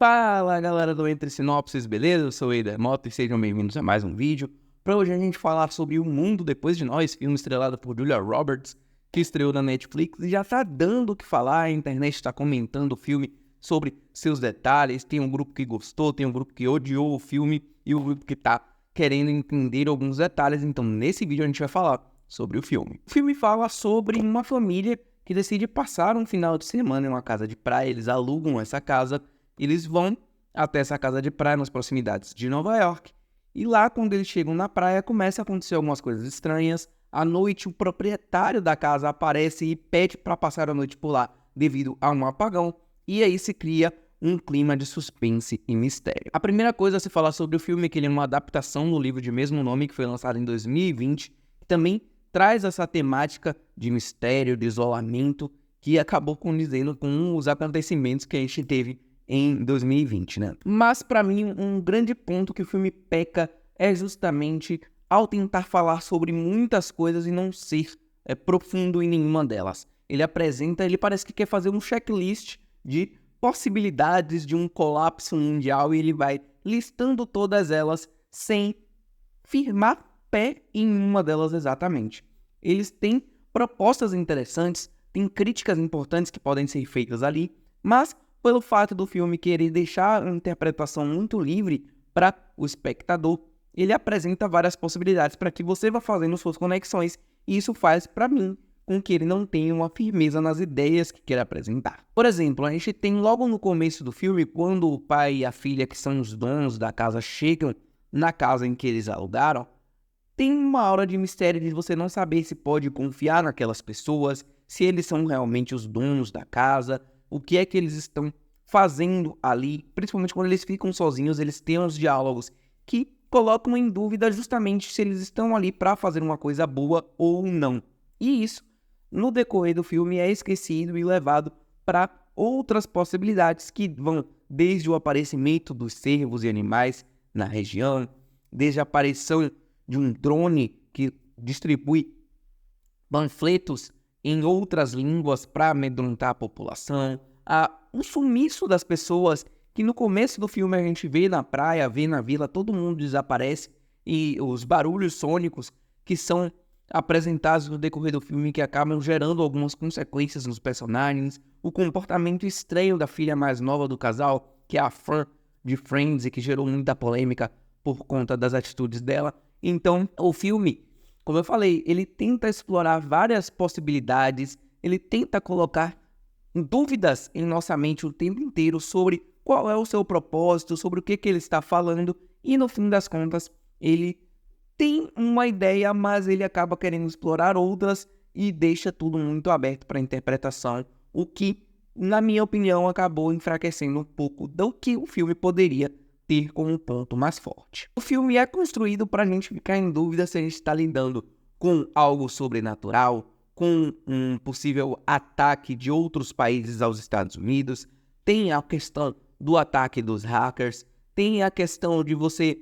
Fala galera do Entre Sinopses, beleza? Eu sou o Eider Mota e sejam bem-vindos a mais um vídeo. Para hoje a gente falar sobre O Mundo Depois de Nós, filme estrelado por Julia Roberts, que estreou na Netflix e já tá dando o que falar. A internet está comentando o filme sobre seus detalhes. Tem um grupo que gostou, tem um grupo que odiou o filme e o grupo que tá querendo entender alguns detalhes. Então nesse vídeo a gente vai falar sobre o filme. O filme fala sobre uma família que decide passar um final de semana em uma casa de praia. Eles alugam essa casa. Eles vão até essa casa de praia nas proximidades de Nova York. E lá, quando eles chegam na praia, começa a acontecer algumas coisas estranhas. À noite, o proprietário da casa aparece e pede para passar a noite por lá devido a um apagão. E aí se cria um clima de suspense e mistério. A primeira coisa a se falar sobre o filme é que ele é uma adaptação do livro de mesmo nome, que foi lançado em 2020, que também traz essa temática de mistério, de isolamento, que acabou condizendo com os acontecimentos que a gente teve em 2020, né? Mas para mim um grande ponto que o filme peca é justamente ao tentar falar sobre muitas coisas e não ser profundo em nenhuma delas. Ele parece que quer fazer um checklist de possibilidades de um colapso mundial e ele vai listando todas elas sem firmar pé em uma delas exatamente. Eles têm propostas interessantes, têm críticas importantes que podem ser feitas ali, mas pelo fato do filme querer deixar a interpretação muito livre para o espectador, ele apresenta várias possibilidades para que você vá fazendo suas conexões, e isso faz, para mim, com que ele não tenha uma firmeza nas ideias que quer apresentar. Por exemplo, a gente tem logo no começo do filme, quando o pai e a filha, que são os donos da casa, chegam na casa em que eles alugaram, tem uma aura de mistério de você não saber se pode confiar naquelas pessoas, se eles são realmente os donos da casa, o que é que eles estão fazendo ali, principalmente quando eles ficam sozinhos. Eles têm uns diálogos que colocam em dúvida justamente se eles estão ali para fazer uma coisa boa ou não. E isso, no decorrer do filme, é esquecido e levado para outras possibilidades que vão desde o aparecimento dos cervos e animais na região, desde a aparição de um drone que distribui panfletos em outras línguas para amedrontar a população, o sumiço das pessoas, que no começo do filme a gente vê na praia, vê na vila, todo mundo desaparece, e os barulhos sônicos que são apresentados no decorrer do filme que acabam gerando algumas consequências nos personagens, o comportamento estranho da filha mais nova do casal, que é a fã de Friends e que gerou muita polêmica por conta das atitudes dela. Então, o filme, como eu falei, ele tenta explorar várias possibilidades, ele tenta colocar dúvidas em nossa mente o tempo inteiro sobre qual é o seu propósito, sobre o que ele está falando, e no fim das contas, ele tem uma ideia, mas ele acaba querendo explorar outras e deixa tudo muito aberto para interpretação, o que, na minha opinião, acabou enfraquecendo um pouco do que o filme poderia ter como um ponto mais forte. O filme é construído para a gente ficar em dúvida se a gente está lidando com algo sobrenatural, com um possível ataque de outros países aos Estados Unidos. Tem a questão do ataque dos hackers, tem a questão de você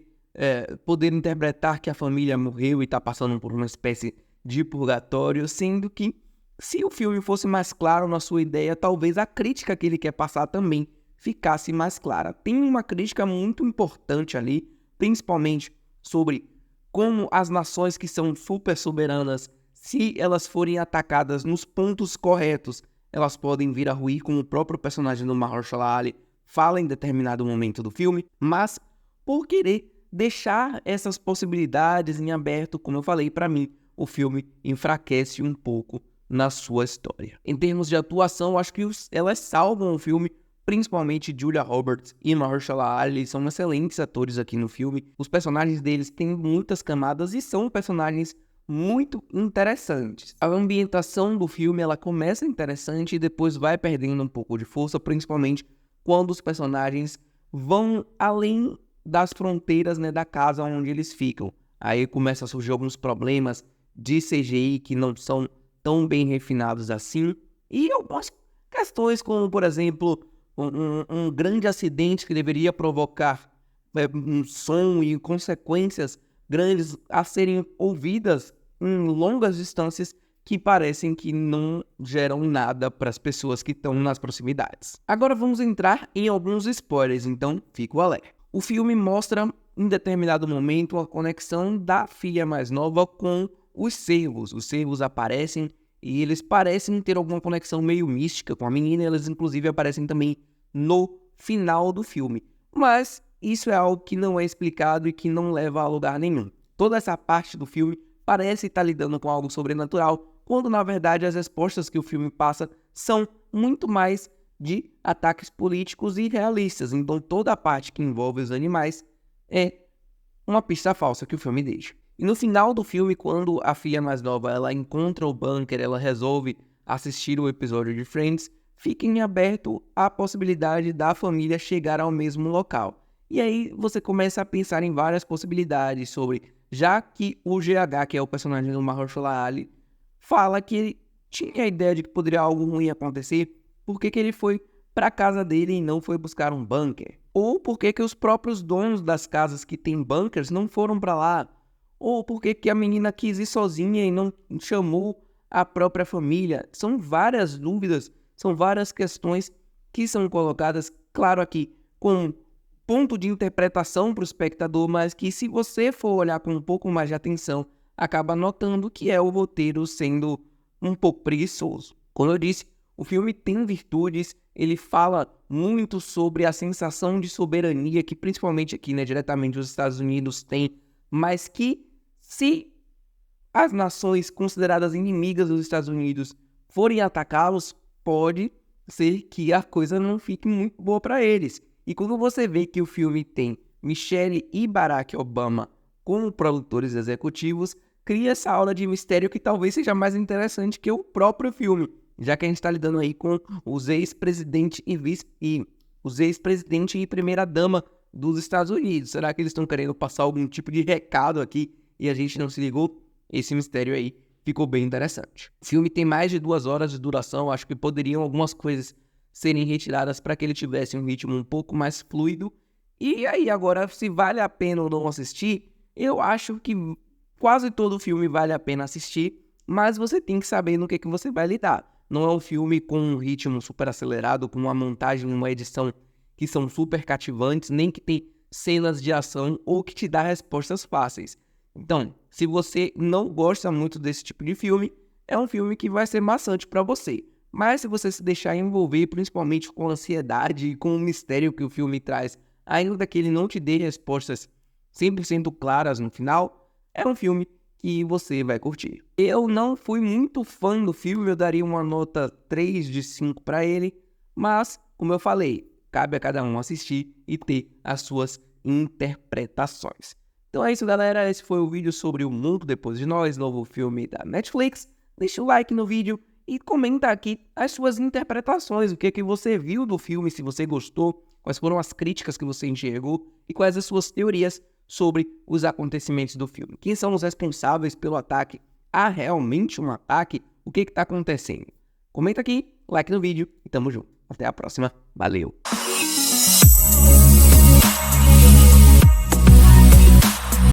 poder interpretar que a família morreu e está passando por uma espécie de purgatório, sendo que, se o filme fosse mais claro na sua ideia, talvez a crítica que ele quer passar também ficasse mais clara. Tem uma crítica muito importante ali, principalmente sobre como as nações que são super soberanas, se elas forem atacadas nos pontos corretos, elas podem vir a ruir, como o próprio personagem do Mahershala Ali fala em determinado momento do filme, mas por querer deixar essas possibilidades em aberto, como eu falei, para mim, o filme enfraquece um pouco na sua história. Em termos de atuação, acho que elas salvam o filme, principalmente Julia Roberts e Mahershala Ali, são excelentes atores aqui no filme. Os personagens deles têm muitas camadas e são personagens muito interessantes. A ambientação do filme, ela começa interessante e depois vai perdendo um pouco de força, principalmente quando os personagens vão além das fronteiras, né, da casa onde eles ficam. Aí começa a surgir alguns problemas de CGI que não são tão bem refinados assim, e algumas questões como, por exemplo, um grande acidente que deveria provocar um som e consequências grandes a serem ouvidas em longas distâncias, que parecem que não geram nada para as pessoas que estão nas proximidades. Agora vamos entrar em alguns spoilers, então fica o alerta. O filme mostra em determinado momento a conexão da filha mais nova com os servos. Os servos aparecem e eles parecem ter alguma conexão meio mística com a menina, eles inclusive aparecem também no final do filme. Mas isso é algo que não é explicado e que não leva a lugar nenhum. Toda essa parte do filme parece estar lidando com algo sobrenatural, quando na verdade as respostas que o filme passa são muito mais de ataques políticos e realistas. Então toda a parte que envolve os animais é uma pista falsa que o filme deixa. E no final do filme, quando a filha mais nova ela encontra o bunker, ela resolve assistir o episódio de Friends, fica em aberto a possibilidade da família chegar ao mesmo local. E aí você começa a pensar em várias possibilidades sobre, já que o GH, que é o personagem do Mahershala Ali, fala que ele tinha a ideia de que poderia algo ruim acontecer, por que ele foi para a casa dele e não foi buscar um bunker? Ou por que os próprios donos das casas que têm bunkers não foram para lá? Ou por que a menina quis ir sozinha e não chamou a própria família? São várias dúvidas, são várias questões que são colocadas, claro, aqui com ponto de interpretação para o espectador, mas que se você for olhar com um pouco mais de atenção, acaba notando que é o roteiro sendo um pouco preguiçoso. Como eu disse, o filme tem virtudes, ele fala muito sobre a sensação de soberania que principalmente aqui, diretamente os Estados Unidos têm, mas que se as nações consideradas inimigas dos Estados Unidos forem atacá-los, pode ser que a coisa não fique muito boa para eles. E quando você vê que o filme tem Michelle e Barack Obama como produtores executivos, cria essa aura de mistério que talvez seja mais interessante que o próprio filme, já que a gente está lidando aí com os ex-presidente os ex-presidente e primeira-dama dos Estados Unidos. Será que eles estão querendo passar algum tipo de recado aqui e a gente não se ligou? Esse mistério aí ficou bem interessante. O filme tem mais de 2 horas de duração, acho que poderiam algumas coisas serem retiradas para que ele tivesse um ritmo um pouco mais fluido. E aí agora, se vale a pena ou não assistir, eu acho que quase todo filme vale a pena assistir, mas você tem que saber no que você vai lidar. Não é um filme com um ritmo super acelerado, com uma montagem, uma edição que são super cativantes, nem que tem cenas de ação ou que te dá respostas fáceis. Então, se você não gosta muito desse tipo de filme, é um filme que vai ser maçante para você. Mas se você se deixar envolver, principalmente com a ansiedade e com o mistério que o filme traz, ainda que ele não te dê respostas 100% claras no final, é um filme que você vai curtir. Eu não fui muito fã do filme, eu daria uma nota 3 de 5 para ele, mas, como eu falei, cabe a cada um assistir e ter as suas interpretações. Então é isso, galera. Esse foi o vídeo sobre O Mundo Depois de Nós, novo filme da Netflix. Deixa o like no vídeo e comenta aqui as suas interpretações, o que você viu do filme, se você gostou, quais foram as críticas que você enxergou e quais as suas teorias sobre os acontecimentos do filme. Quem são os responsáveis pelo ataque? Há realmente um ataque? O que está acontecendo? Comenta aqui, like no vídeo e tamo junto. Até a próxima. Valeu!